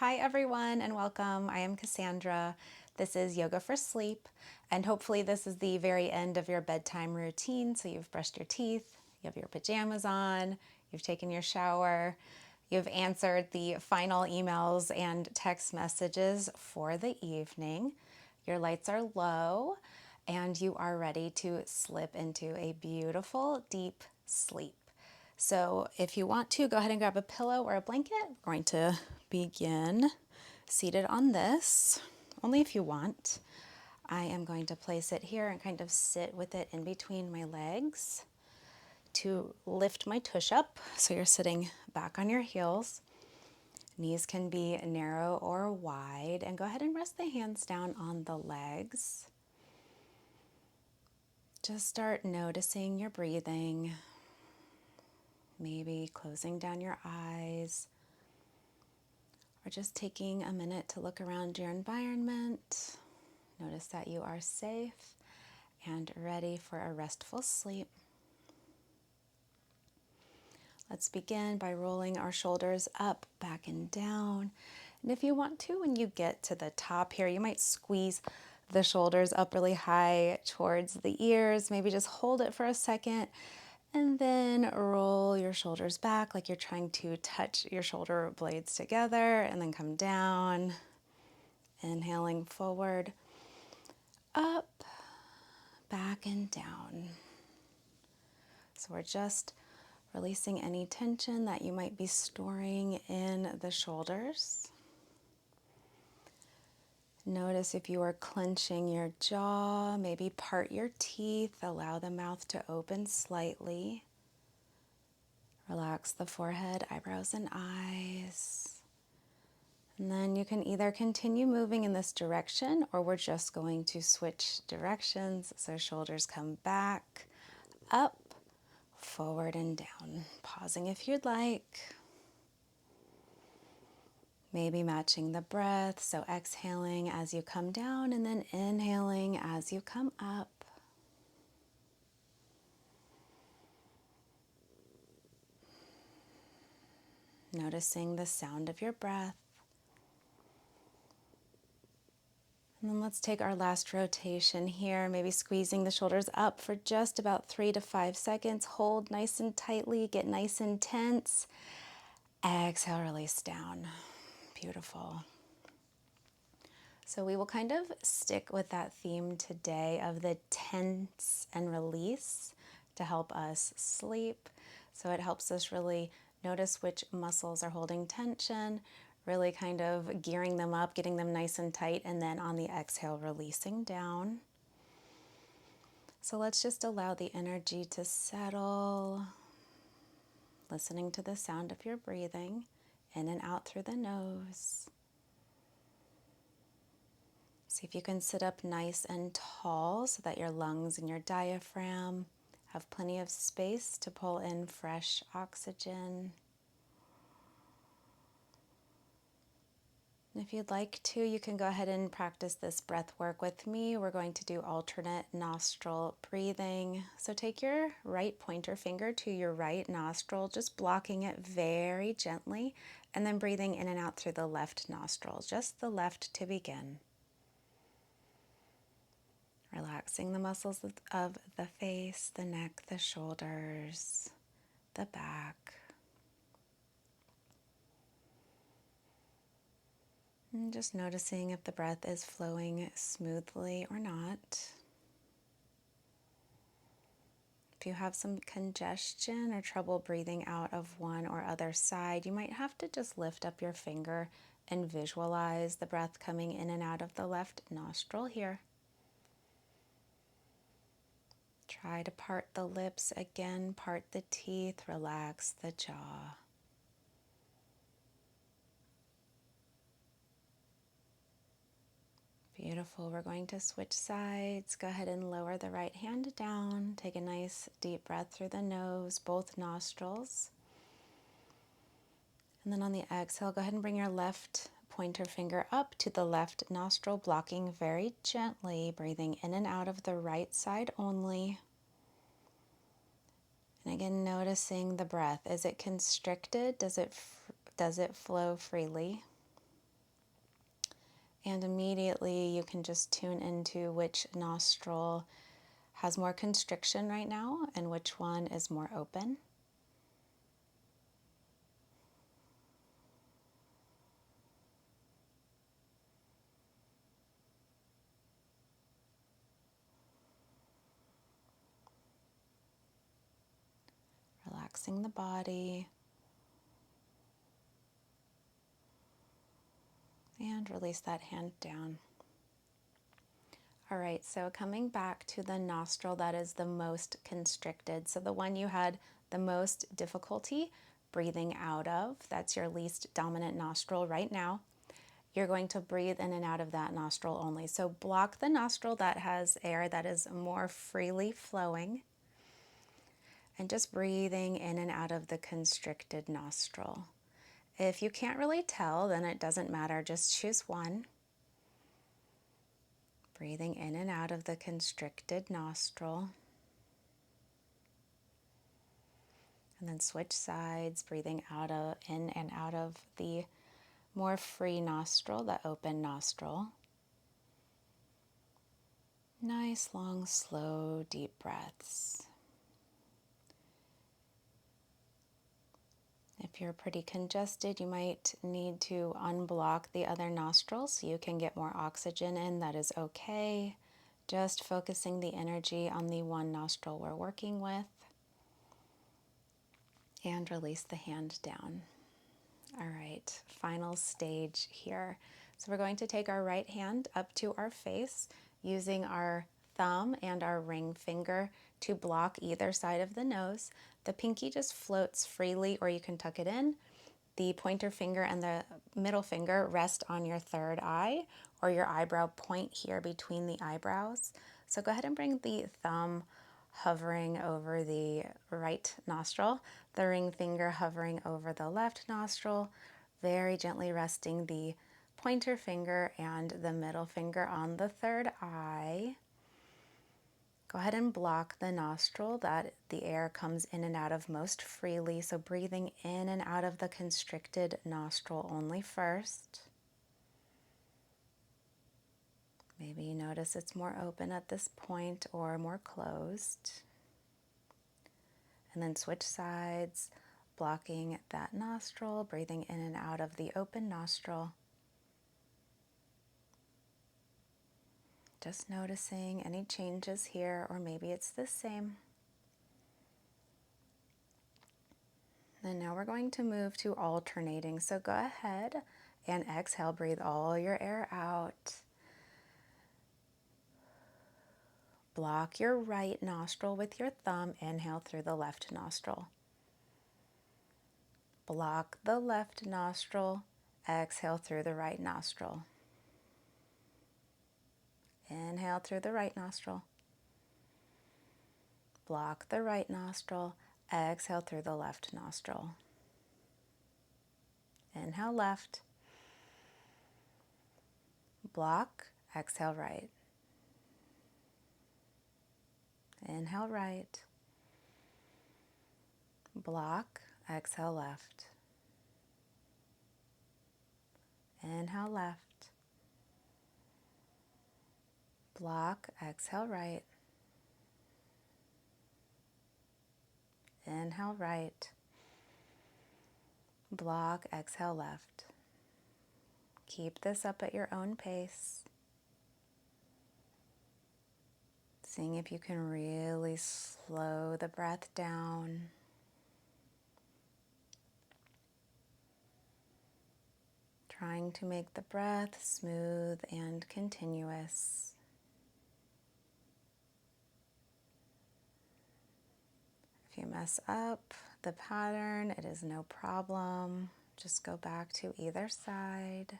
Hi everyone and welcome. I am Cassandra. This is Yoga for Sleep, and hopefully this is the very end of your bedtime routine. So you've brushed your teeth, you have your pajamas on, you've taken your shower, you've answered the final emails and text messages for the evening. Your lights are low and you are ready to slip into a beautiful deep sleep. So if you want to, go ahead and grab a pillow or a blanket. We're going to begin seated on this, only if you want. I am going to place it here and kind of sit with it in between my legs to lift my tush up. So you're sitting back on your heels. Knees can be narrow or wide, and go ahead and rest the hands down on the legs. Just start noticing your breathing. Maybe closing down your eyes, or just taking a minute to look around your environment. Notice that you are safe and ready for a restful sleep. Let's begin by rolling our shoulders up, back, and down. And if you want to, when you get to the top here, you might squeeze the shoulders up really high towards the ears. Maybe just hold it for a second. And then roll your shoulders back like you're trying to touch your shoulder blades together, and then come down. Inhaling forward, up, back, and down. So we're just releasing any tension that you might be storing in the shoulders. Notice if you are clenching your jaw, maybe part your teeth, allow the mouth to open slightly. Relax the forehead, eyebrows, and eyes. And then you can either continue moving in this direction, or we're just going to switch directions. So shoulders come back, up, forward, and down. Pausing if you'd like. Maybe matching the breath, so exhaling as you come down and then inhaling as you come up. Noticing the sound of your breath. And then let's take our last rotation here, maybe squeezing the shoulders up for just about 3 to 5 seconds. Hold nice and tightly, get nice and tense. Exhale, release down. Beautiful. So we will kind of stick with that theme today of the tense and release to help us sleep. So it helps us really notice which muscles are holding tension, really kind of gearing them up, getting them nice and tight, and then on the exhale, releasing down. So let's just allow the energy to settle, listening to the sound of your breathing in and out through the nose. See if you can sit up nice and tall so that your lungs and your diaphragm have plenty of space to pull in fresh oxygen. And if you'd like to, you can go ahead and practice this breath work with me. We're going to do alternate nostril breathing. So take your right pointer finger to your right nostril, just blocking it very gently, and then breathing in and out through the left nostril, just the left to begin. Relaxing the muscles of the face, the neck, the shoulders, the back. And just noticing if the breath is flowing smoothly or not. If you have some congestion or trouble breathing out of one or other side, you might have to just lift up your finger and visualize the breath coming in and out of the left nostril here. Try to part the lips again, part the teeth, relax the jaw. Beautiful. We're going to switch sides. Go ahead and lower the right hand down. Take a nice deep breath through the nose, both nostrils. And then on the exhale, go ahead and bring your left pointer finger up to the left nostril, blocking very gently, breathing in and out of the right side only. And again, noticing the breath. Is it constricted? Does it flow freely? And immediately you can just tune into which nostril has more constriction right now and which one is more open. Relaxing the body. And release that hand down. All right, so coming back to the nostril that is the most constricted. So the one you had the most difficulty breathing out of, that's your least dominant nostril right now. You're going to breathe in and out of that nostril only. So block the nostril that has air that is more freely flowing, and just breathing in and out of the constricted nostril. If you can't really tell, then it doesn't matter. Just choose one. Breathing in and out of the constricted nostril. And then switch sides, breathing in and out of the more free nostril, the open nostril. Nice, long, slow, deep breaths. If you're pretty congested, you might need to unblock the other nostrils so you can get more oxygen in. That is okay. Just focusing the energy on the one nostril we're working with. And release the hand down. All right, final stage here. So we're going to take our right hand up to our face using our thumb and our ring finger to block either side of the nose. The pinky just floats freely, or you can tuck it in. The pointer finger and the middle finger rest on your third eye or your eyebrow point here between the eyebrows. So go ahead and bring the thumb hovering over the right nostril, the ring finger hovering over the left nostril, very gently resting the pointer finger and the middle finger on the third eye. Go ahead and block the nostril that the air comes in and out of most freely. So breathing in and out of the constricted nostril only first. Maybe you notice it's more open at this point or more closed. And then switch sides, blocking that nostril, breathing in and out of the open nostril. Just noticing any changes here, or maybe it's the same. And now we're going to move to alternating. So go ahead and exhale, breathe all your air out. Block your right nostril with your thumb, inhale through the left nostril. Block the left nostril, exhale through the right nostril. Inhale through the right nostril. Block the right nostril, exhale through the left nostril. Inhale left. Block, exhale right. Inhale right. Block, exhale left. Inhale left. Block, exhale right. Inhale right. Block, exhale left. Keep this up at your own pace. Seeing if you can really slow the breath down. Trying to make the breath smooth and continuous. If you mess up the pattern, it is no problem. Just go back to either side.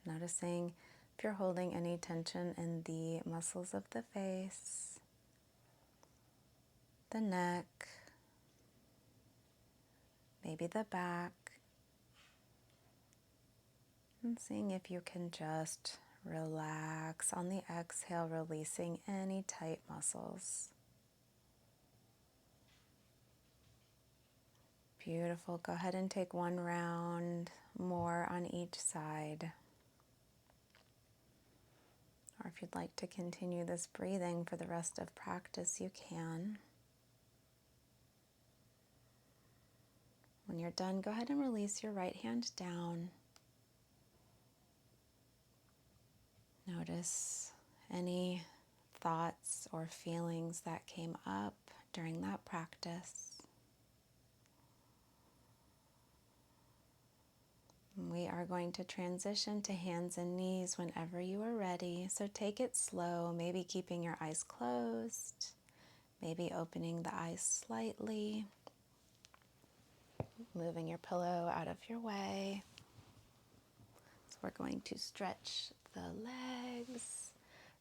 Noticing if you're holding any tension in the muscles of the face, the neck, maybe the back, and seeing if you can just relax on the exhale, releasing any tight muscles. Beautiful. Go ahead and take one round more on each side. Or if you'd like to continue this breathing for the rest of practice, you can. When you're done, go ahead and release your right hand down. Notice any thoughts or feelings that came up during that practice. We are going to transition to hands and knees whenever you are ready. So take it slow, maybe keeping your eyes closed, maybe opening the eyes slightly, moving your pillow out of your way. So we're going to stretch the legs.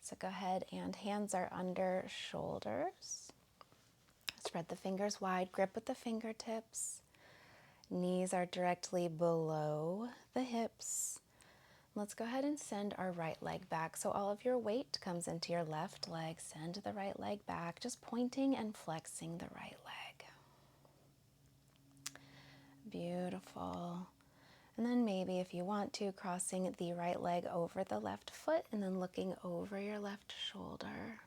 So go ahead, and hands are under shoulders. Spread the fingers wide, grip with the fingertips. Knees are directly below the hips. Let's go ahead and send our right leg back. So all of your weight comes into your left leg. Send the right leg back, just pointing and flexing the right leg. Beautiful. And then maybe if you want to, crossing the right leg over the left foot and then looking over your left shoulder.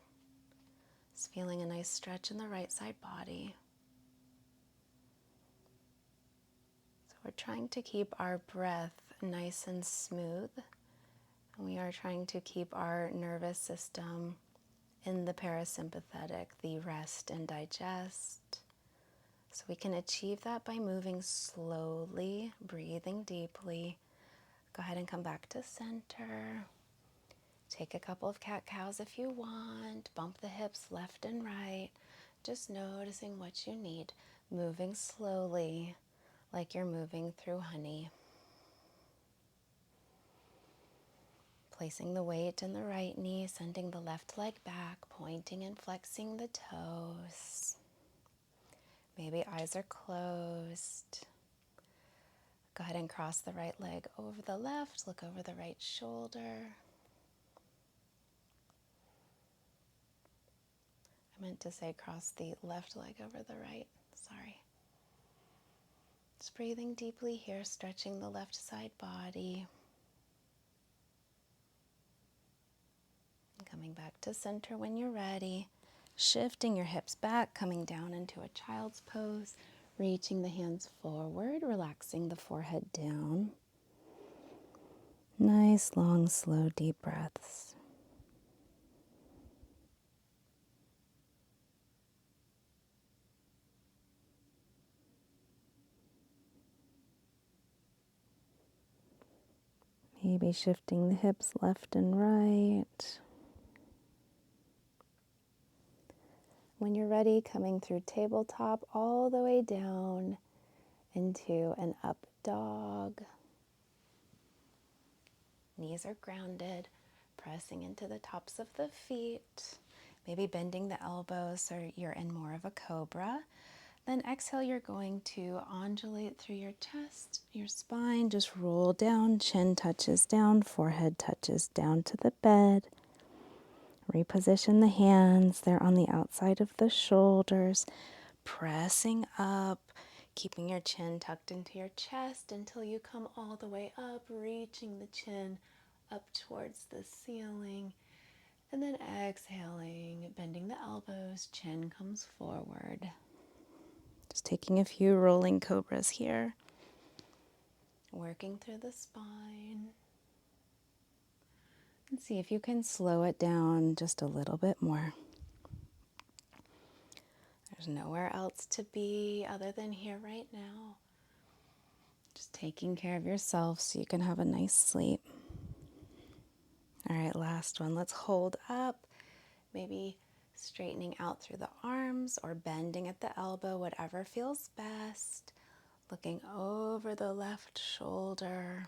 Just feeling a nice stretch in the right side body. We're trying to keep our breath nice and smooth. We are trying to keep our nervous system in the parasympathetic, the rest and digest. So we can achieve that by moving slowly, breathing deeply. Go ahead and come back to center. Take a couple of cat-cows if you want. Bump the hips left and right. Just noticing what you need. Moving slowly, like you're moving through honey. Placing the weight in the right knee, sending the left leg back, pointing and flexing the toes. Maybe eyes are closed. Go ahead and cross the right leg over the left, look over the right shoulder. I meant to say cross the left leg over the right, sorry. Just breathing deeply here, stretching the left side body. Coming back to center when you're ready. Shifting your hips back, coming down into a child's pose. Reaching the hands forward, relaxing the forehead down. Nice, long, slow, deep breaths. Maybe shifting the hips left and right. When you're ready, coming through tabletop all the way down into an up dog. Knees are grounded, pressing into the tops of the feet. Maybe bending the elbows so you're in more of a cobra. Then exhale, you're going to undulate through your chest, your spine, just roll down, chin touches down, forehead touches down to the bed. Reposition the hands, they're on the outside of the shoulders, pressing up, keeping your chin tucked into your chest until you come all the way up, reaching the chin up towards the ceiling. And then exhaling, bending the elbows, chin comes forward. Just taking a few rolling cobras here. Working through the spine. And see if you can slow it down just a little bit more. There's nowhere else to be other than here right now. Just taking care of yourself so you can have a nice sleep. All right, last one. Let's hold up. Maybe straightening out through the arms or bending at the elbow, whatever feels best. Looking over the left shoulder.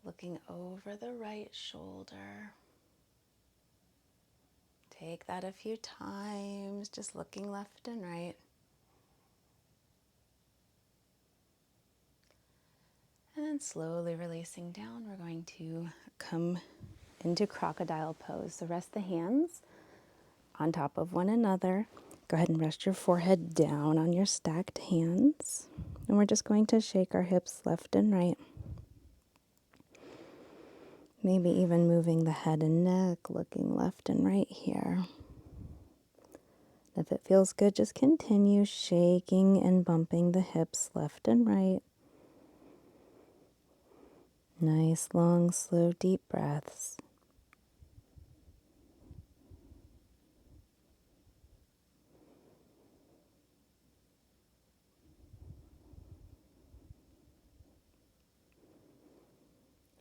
Looking over the right shoulder. Take that a few times, just looking left and right. And then slowly releasing down, we're going to come into Crocodile Pose. So rest the hands on top of one another. Go ahead and rest your forehead down on your stacked hands. And we're just going to shake our hips left and right. Maybe even moving the head and neck, looking left and right here. If it feels good, just continue shaking and bumping the hips left and right. Nice, long, slow, deep breaths.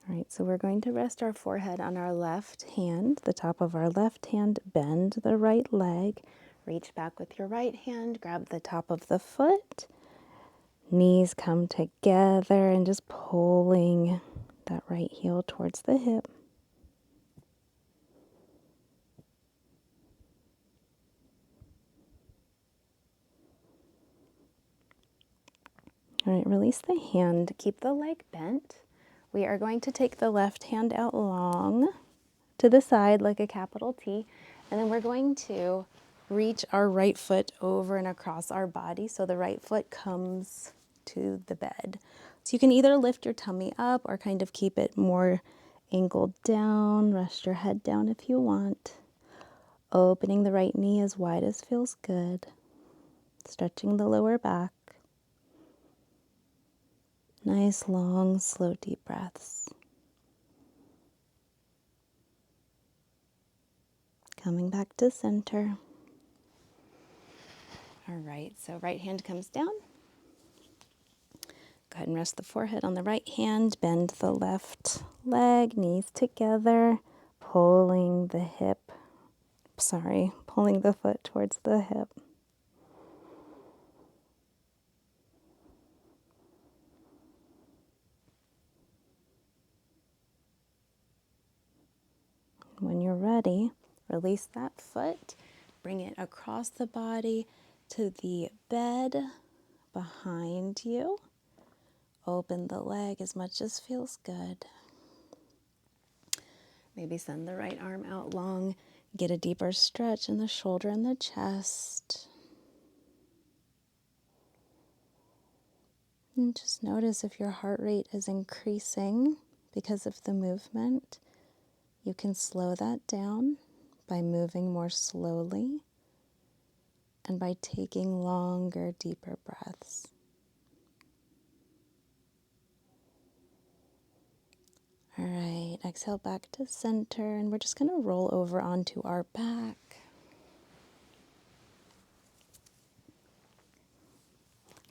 All right, so we're going to rest our forehead on our left hand, the top of our left hand, bend the right leg, reach back with your right hand, grab the top of the foot, knees come together and just pulling that right heel towards the hip. All right, release the hand, keep the leg bent. We are going to take the left hand out long to the side like a capital T, and then we're going to reach our right foot over and across our body so the right foot comes to the bed. So you can either lift your tummy up or kind of keep it more angled down, rest your head down if you want. Opening the right knee as wide as feels good, stretching the lower back. Nice, long, slow, deep breaths. Coming back to center. All right, so right hand comes down. Go ahead and rest the forehead on the right hand. Bend the left leg, knees together, pulling the foot towards the hip. When you're ready, release that foot, bring it across the body to the bed behind you. Open the leg as much as feels good. Maybe send the right arm out long. Get a deeper stretch in the shoulder and the chest. And just notice if your heart rate is increasing because of the movement. You can slow that down by moving more slowly and by taking longer, deeper breaths. All right, exhale back to center, and we're just going to roll over onto our back.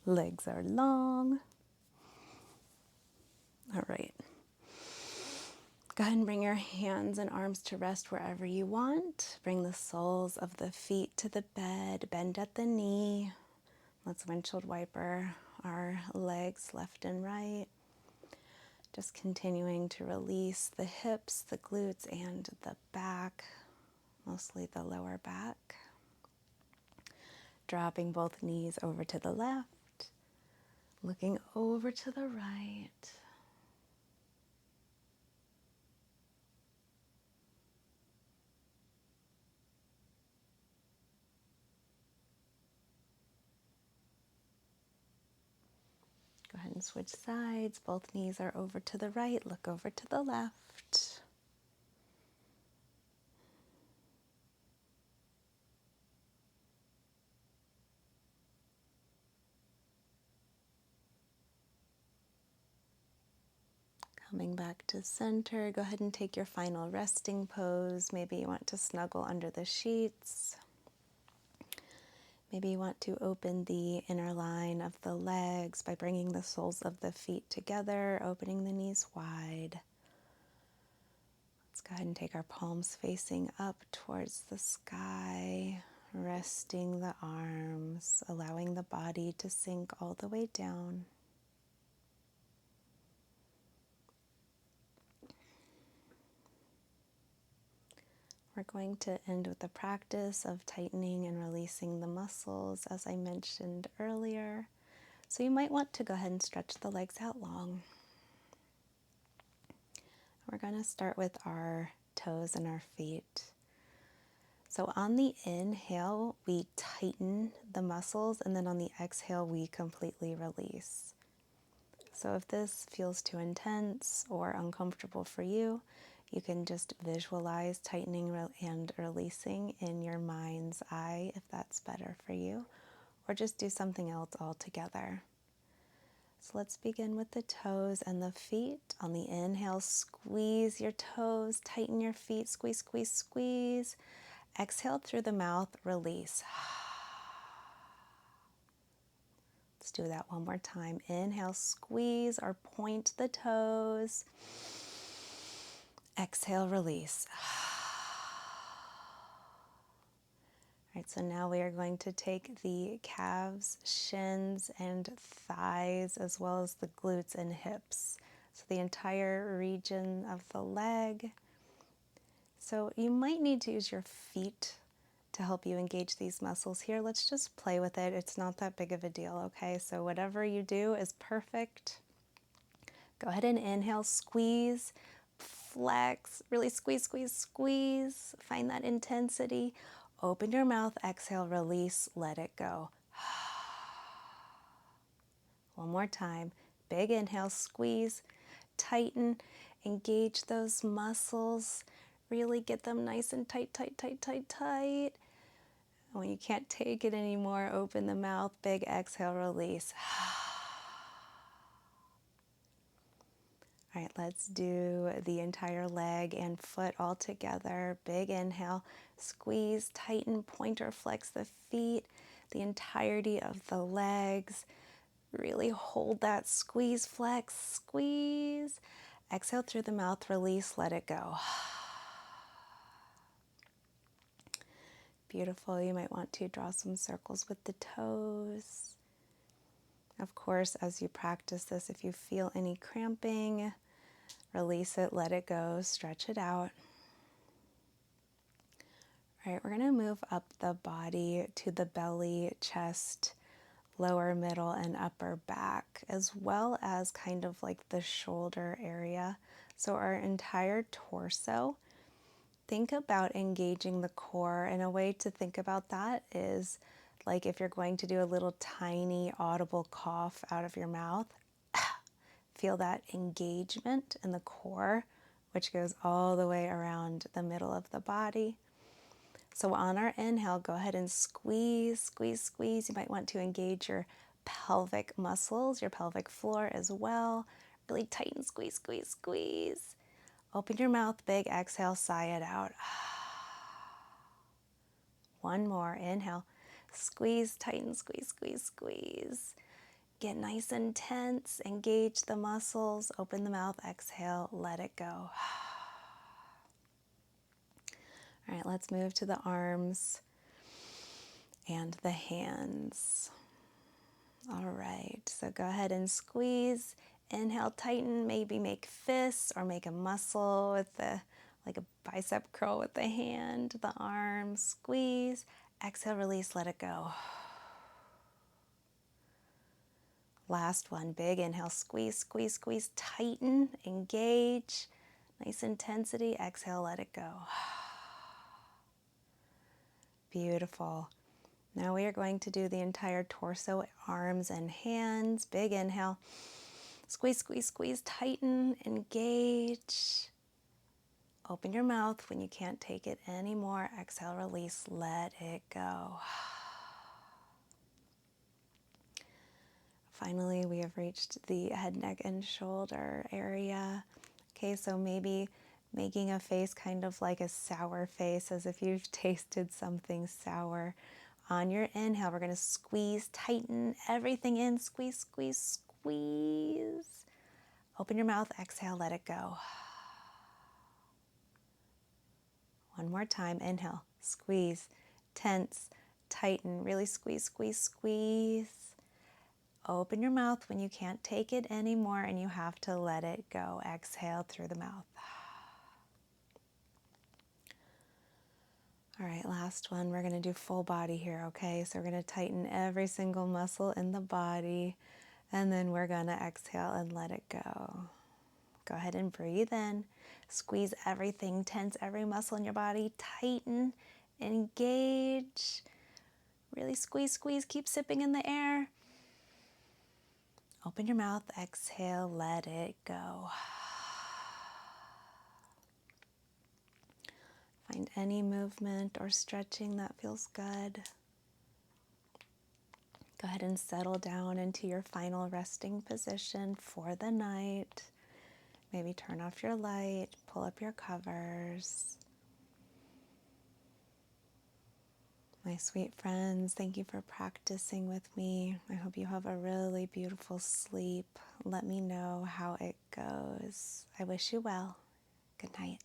Legs are long. All right. Go ahead and bring your hands and arms to rest wherever you want. Bring the soles of the feet to the bed. Bend at the knee. Let's windshield wiper our legs left and right. Just continuing to release the hips, the glutes, and the back, mostly the lower back. Dropping both knees over to the left. Looking over to the right. Go ahead and switch sides. Both knees are over to the right. Look over to the left. Coming back to center. Go ahead and take your final resting pose. Maybe you want to snuggle under the sheets. Maybe you want to open the inner line of the legs by bringing the soles of the feet together, opening the knees wide. Let's go ahead and take our palms facing up towards the sky, resting the arms, allowing the body to sink all the way down. We're going to end with the practice of tightening and releasing the muscles, as I mentioned earlier. So you might want to go ahead and stretch the legs out long. We're going to start with our toes and our feet. So on the inhale, we tighten the muscles, and then on the exhale, we completely release. So if this feels too intense or uncomfortable for you, you can just visualize tightening and releasing in your mind's eye if that's better for you, or just do something else altogether. So let's begin with the toes and the feet. On the inhale, squeeze your toes, tighten your feet, squeeze, squeeze, squeeze. Exhale through the mouth, release. Let's do that one more time. Inhale, squeeze or point the toes. Exhale, release. All right, so now we are going to take the calves, shins, and thighs, as well as the glutes and hips. So the entire region of the leg. So you might need to use your feet to help you engage these muscles here. Let's just play with it. It's not that big of a deal, okay? So whatever you do is perfect. Go ahead and inhale, squeeze, flex, really squeeze, squeeze, squeeze. Find that intensity. Open your mouth, exhale, release, let it go. One more time. Big inhale, squeeze, tighten, engage those muscles. Really get them nice and tight, tight, tight, tight, tight. When you can't take it anymore, open the mouth, big exhale, release. All right, let's do the entire leg and foot all together. Big inhale, squeeze, tighten, point or flex the feet, the entirety of the legs. Really hold that squeeze, flex, squeeze. Exhale through the mouth, release, let it go. Beautiful. You might want to draw some circles with the toes. Of course, as you practice this, if you feel any cramping, release it, let it go, stretch it out. All right, we're going to move up the body to the belly, chest, lower, middle, and upper back, as well as kind of like the shoulder area. So our entire torso. Think about engaging the core, and a way to think about that is like if you're going to do a little tiny audible cough out of your mouth, feel that engagement in the core, which goes all the way around the middle of the body. So on our inhale, go ahead and squeeze, squeeze, squeeze. You might want to engage your pelvic muscles, your pelvic floor as well. Really tighten, squeeze, squeeze, squeeze. Open your mouth, big exhale, sigh it out. One more, inhale. Squeeze, tighten, squeeze, squeeze, squeeze. Get nice and tense, engage the muscles, open the mouth, exhale, let it go. All right, let's move to the arms and the hands. All right, so go ahead and squeeze. Inhale, tighten, maybe make fists or make a muscle with like a bicep curl with the hand, the arm, squeeze. Exhale, release, let it go. Last one, big inhale, squeeze, squeeze, squeeze, tighten, engage, nice intensity. Exhale, let it go. Beautiful. Now we are going to do the entire torso, arms and hands. Big inhale, squeeze, squeeze, squeeze, tighten, engage. Open your mouth when you can't take it anymore. Exhale, release, let it go. Finally, we have reached the head, neck, and shoulder area. Okay, so maybe making a face kind of like a sour face, as if you've tasted something sour. On your inhale, we're going to squeeze, tighten everything in, squeeze, squeeze, squeeze. Open your mouth, exhale, let it go. One more time, inhale, squeeze, tense, tighten, really squeeze, squeeze, squeeze. Open your mouth when you can't take it anymore and you have to let it go. Exhale through the mouth. All right, last one. We're going to do full body here, okay? So we're going to tighten every single muscle in the body, and then we're going to exhale and let it go. Go ahead and breathe in. Squeeze everything, tense every muscle in your body, tighten, Engage. Really squeeze, squeeze. Keep sipping in the air. Open your mouth. Exhale. Let it go. Find any movement or stretching that feels good. Go ahead and settle down into your final resting position for the night. Maybe turn off your light, pull up your covers. My sweet friends, thank you for practicing with me. I hope you have a really beautiful sleep. Let me know how it goes. I wish you well. Good night.